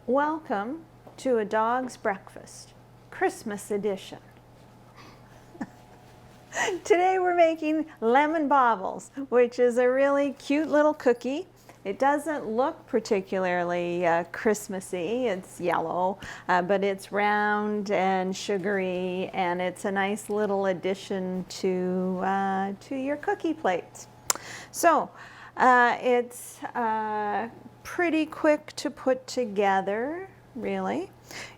Welcome to A Dog's Breakfast, Christmas edition. Today we're making lemon baubles, which is a really cute little cookie. It doesn't look particularly Christmassy. It's yellow, but it's round and sugary, and it's a nice little addition to your cookie plates. So it's pretty quick to put together, really.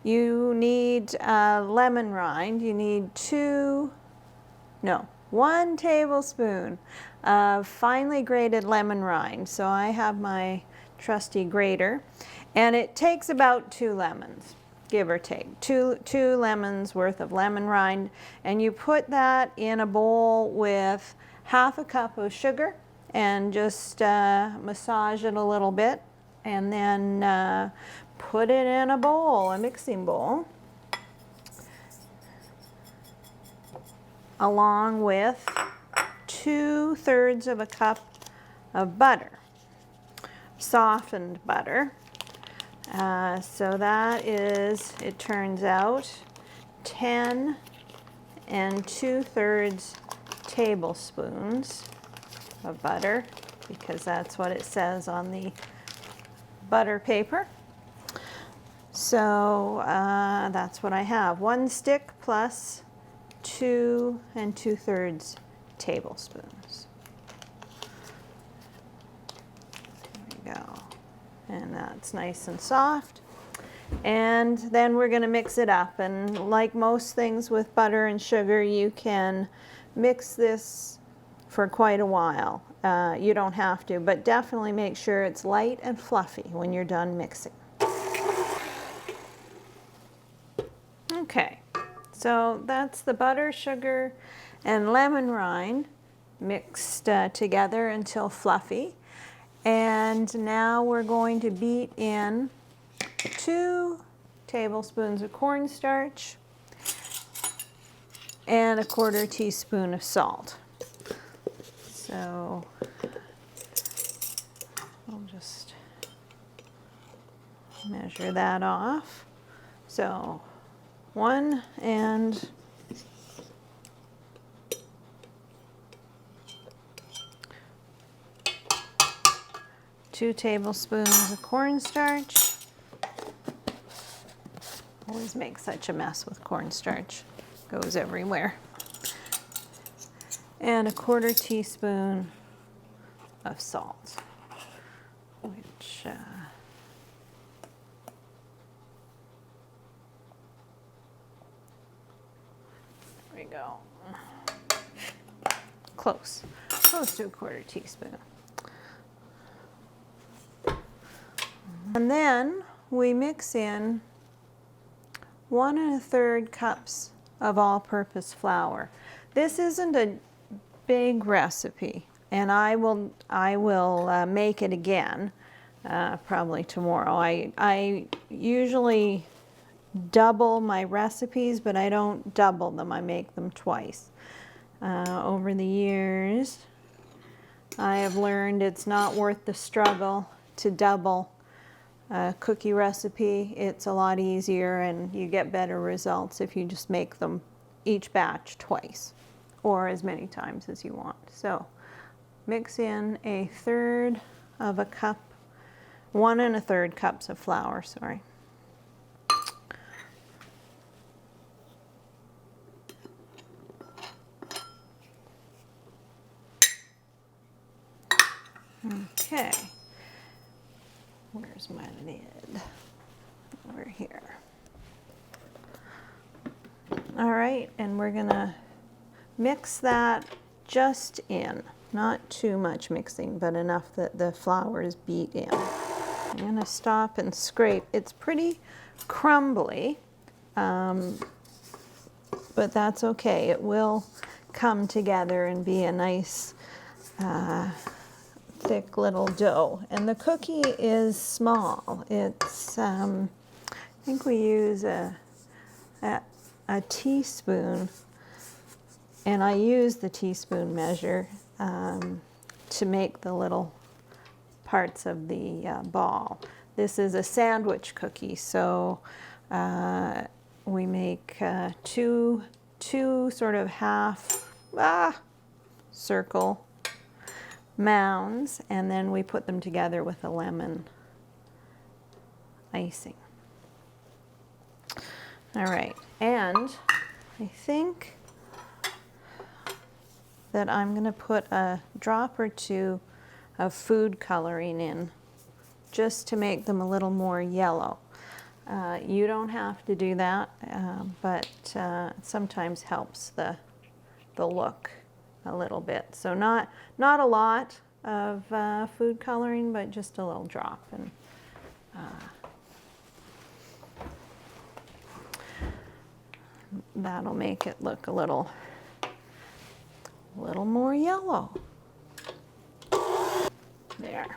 You need lemon rind. You need 1 tablespoon of finely grated lemon rind. So I have my trusty grater, and it takes about 2 lemons, give or take. Two lemons worth of lemon rind, and you put that in a bowl with 1/2 cup of sugar and just massage it a little bit, and then put it in a bowl, a mixing bowl, along with 2/3 of a cup of butter, softened butter. So that is, it turns out, 10 2/3 tablespoons of butter, because that's what it says on the butter paper. So that's what I have. 1 stick plus 2 2/3 tablespoons. There we go. And that's nice and soft. And then we're going to mix it up. And like most things with butter and sugar, you can mix this for quite a while. You don't have to, but definitely make sure it's light and fluffy when you're done mixing. Okay, so that's the butter, sugar, and lemon rind mixed together until fluffy. And now we're going to beat in 2 tablespoons of cornstarch and 1/4 teaspoon of salt. So I'll just measure that off. So 1 and 2 tablespoons of cornstarch. Always make such a mess with cornstarch. Goes everywhere. And 1/4 teaspoon of salt, which there we go. Close to 1/4 teaspoon. And then we mix in 1 1/3 cups of all-purpose flour. This isn't a big recipe, and I will make it again probably tomorrow. I usually double my recipes, but I don't double them. I make them twice. Over the years, I have learned it's not worth the struggle to double a cookie recipe. It's a lot easier, and you get better results if you just make them each batch twice, or as many times as you want. So mix in 1/3 of a cup, 1 1/3 cups of flour, sorry. Okay, where's my lid? Over here. All right, and we're gonna mix that just in. Not too much mixing, but enough that the flour is beat in. I'm gonna stop and scrape. It's pretty crumbly, but that's okay. It will come together and be a nice thick little dough. And the cookie is small. It's, I think we use a teaspoon, and I use the teaspoon measure to make the little parts of the ball. this is a sandwich cookie, so we make two sort of half circle mounds, and then we put them together with a lemon icing. All right, and I think that I'm going to put a drop or two of food coloring in just to make them a little more yellow. You don't have to do that, but it sometimes helps the look a little bit. So not a lot of food coloring, but just a little drop. And that'll make it look a little more yellow. There.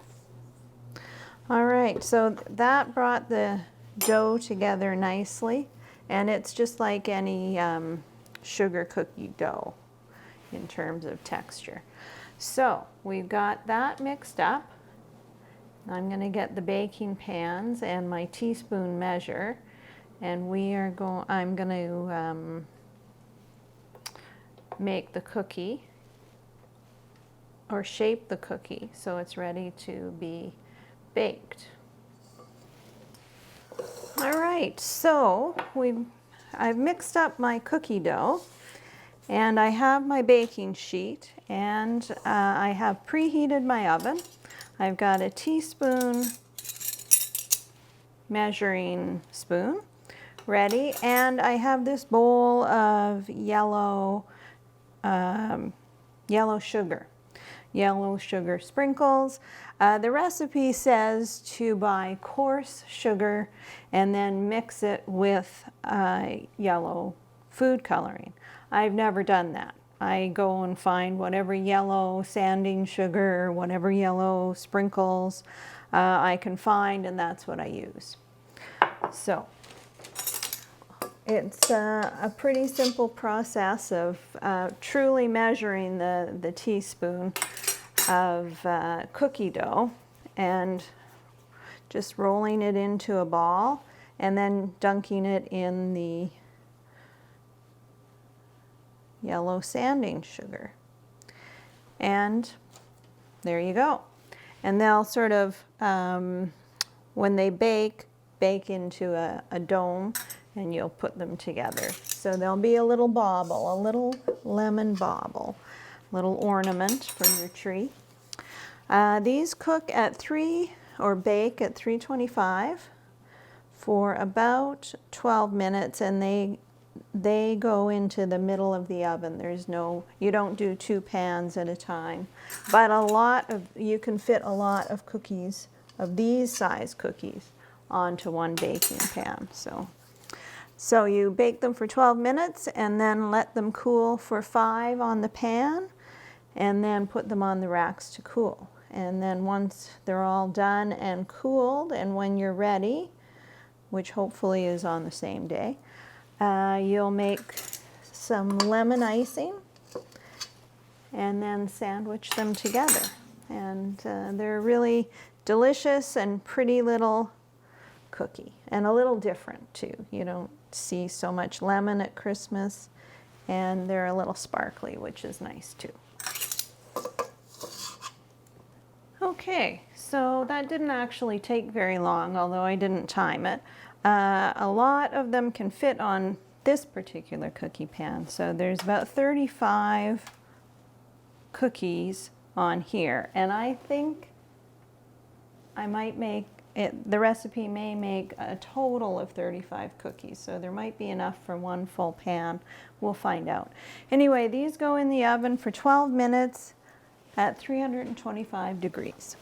All right, so that brought the dough together nicely, and it's just like any sugar cookie dough in terms of texture. So we've got that mixed up. I'm going to get the baking pans and my teaspoon measure, and I'm going to make the cookie, or shape the cookie so it's ready to be baked. All right, so I've mixed up my cookie dough, and I have my baking sheet, and I have preheated my oven. I've got a teaspoon measuring spoon ready, and I have this bowl of yellow sugar sprinkles. The recipe says to buy coarse sugar and then mix it with yellow food coloring. I've never done that. I go and find whatever yellow sanding sugar, whatever yellow sprinkles I can find, and that's what I use. So it's a pretty simple process of truly measuring the teaspoon of cookie dough and just rolling it into a ball and then dunking it in the yellow sanding sugar. And there you go. And they'll sort of, when they bake into a dome, and you'll put them together. So there'll be a little bauble, a little lemon bauble, little ornament for your tree. These cook at bake at 325 for about 12 minutes, and they go into the middle of the oven. You don't do 2 pans at a time, but you can fit a lot of cookies, of these size cookies, onto one baking pan. So you bake them for 12 minutes and then let them cool for 5 on the pan, and then put them on the racks to cool. And then once they're all done and cooled, and when you're ready, which hopefully is on the same day, you'll make some lemon icing and then sandwich them together. And they're really delicious and pretty little cookie, and a little different too. You don't see so much lemon at Christmas, and they're a little sparkly, which is nice too. Okay, so that didn't actually take very long, although I didn't time it. A lot of them can fit on this particular cookie pan, so there's about 35 cookies on here, and I think I might make it, the recipe may make a total of 35 cookies, so there might be enough for one full pan. We'll find out. Anyway, these go in the oven for 12 minutes at 325 degrees.